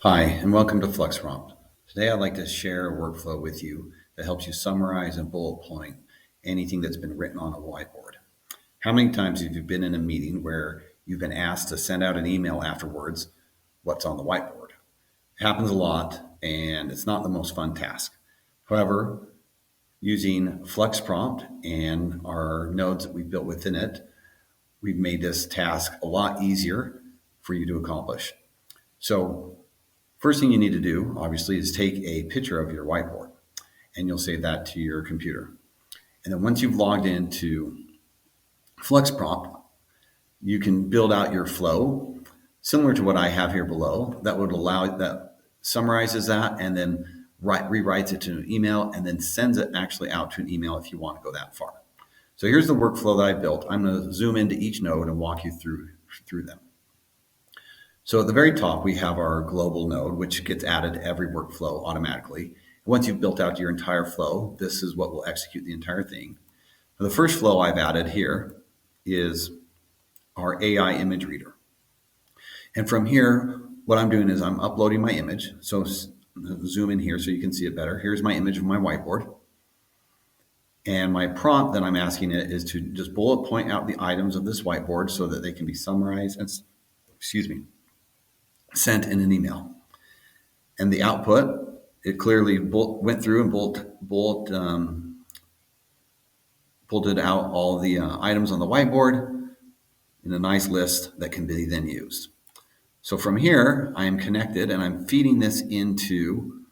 Hi, and welcome to FluxPrompt. Today I'd like to share a workflow with you that helps you summarize and bullet point anything that's been written on a whiteboard. How many times have you been in a meeting where you've been asked to send out an email afterwards, what's on the whiteboard? It happens a lot, and it's not the most fun task. However, using FluxPrompt and our nodes that we've built within it, we've made this task a lot easier for you to accomplish. So first thing you need to do, obviously, is take a picture of your whiteboard, and you'll save that to your computer. And then once you've logged into FluxPrompt, you can build out your flow similar to what I have here below. That summarizes that and then rewrites it to an email and then sends it actually out to an email if you want to go that far. So here's the workflow that I built. I'm going to zoom into each node and walk you through them. So at the very top, we have our global node, which gets added to every workflow automatically. Once you've built out your entire flow, this is what will execute the entire thing. The first flow I've added here is our AI image reader. And from here, what I'm doing is I'm uploading my image. So zoom in here so you can see it better. Here's my image of my whiteboard. And my prompt that I'm asking it is to just bullet point out the items of this whiteboard so that they can be summarized and, sent in an email. And the output, it clearly went through and bulleted out all the items on the whiteboard in a nice list that can be then used. So from here, I am connected and I'm feeding this into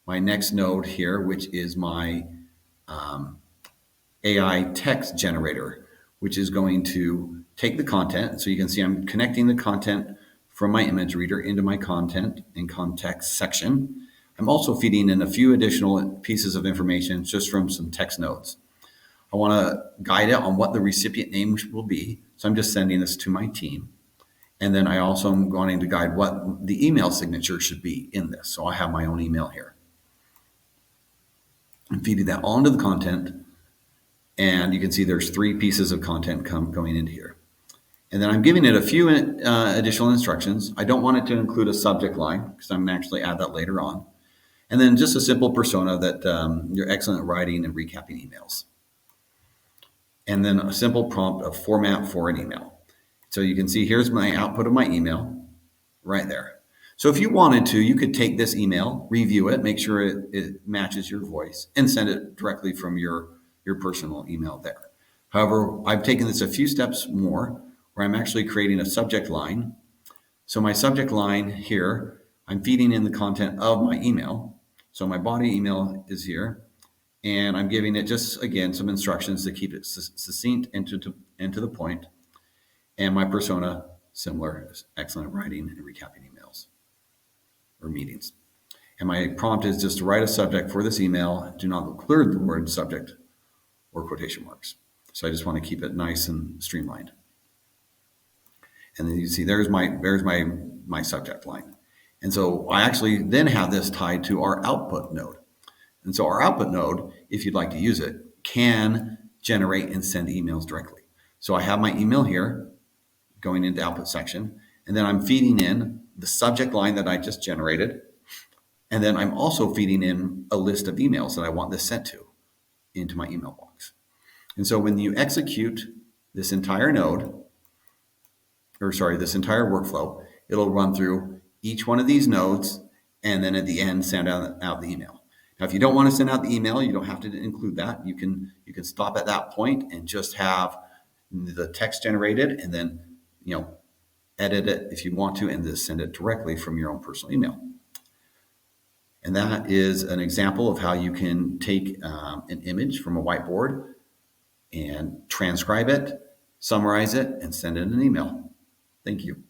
my next node here, which is my AI text generator, which is going to take the content. So you can see I'm connecting the content from my image reader into my content and context section. I'm also feeding in a few additional pieces of information just from some text nodes. I want to guide it on what the recipient name will be. So I'm just sending this to my team. And then I also am wanting to guide what the email signature should be in this. So I have my own email here. I'm feeding that all into the content. And you can see there's 3 pieces of content going into here. And then I'm giving it a few additional instructions. I don't want it to include a subject line because I'm going to actually add that later on. And then just a simple persona that you're excellent at writing and recapping emails. And then a simple prompt of format for an email. So you can see here's my output of my email right there. So if you wanted to, you could take this email, review it, make sure it matches your voice, and send it directly from your personal email there. However, I've taken this a few steps more, where I'm actually creating a subject line. So my subject line here, I'm feeding in the content of my email. So my body email is here, and I'm giving it just, again, some instructions to keep it succinct and to the point. And my persona, similar, is excellent at writing and recapping emails or meetings. And my prompt is just to write a subject for this email. Do not include the word subject or quotation marks. So I just want to keep it nice and streamlined. And then you see there's my subject line. And so I actually then have this tied to our output node. And so our output node, if you'd like to use it, can generate and send emails directly. So I have my email here going into output section, and then I'm feeding in the subject line that I just generated. And then I'm also feeding in a list of emails that I want this sent to into my email box. And so when you execute this entire this entire workflow, it'll run through each one of these nodes and then at the end send out the email. Now, if you don't want to send out the email, you don't have to include that. You can stop at that point and just have the text generated and then edit it if you want to and just send it directly from your own personal email. And that is an example of how you can take an image from a whiteboard and transcribe it, summarize it, and send it in an email. Thank you.